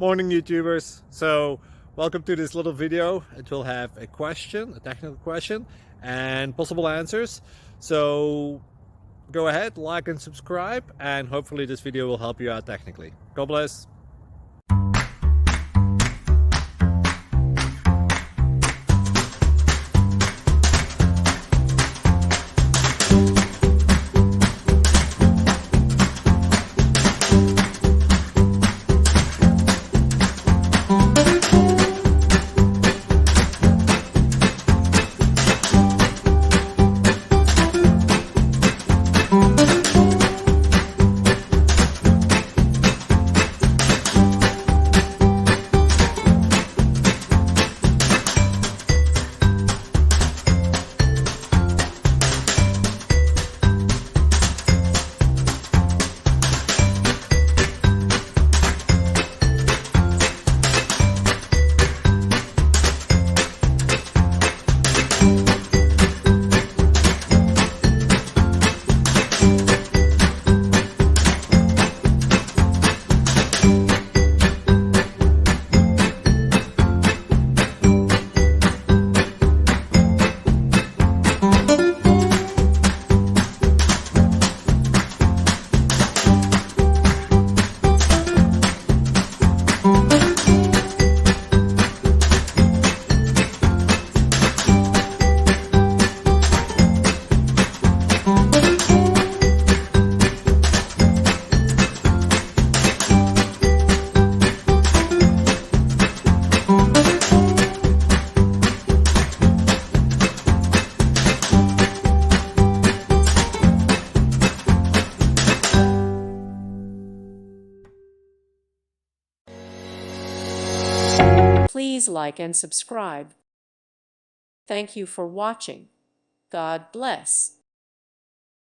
Morning YouTubers. So welcome to this little video. It will have a question, a technical question, and possible answers. So go ahead, like and subscribe, and hopefully this video will help you out technically. God bless. Please like and subscribe. Thank you for watching. God bless.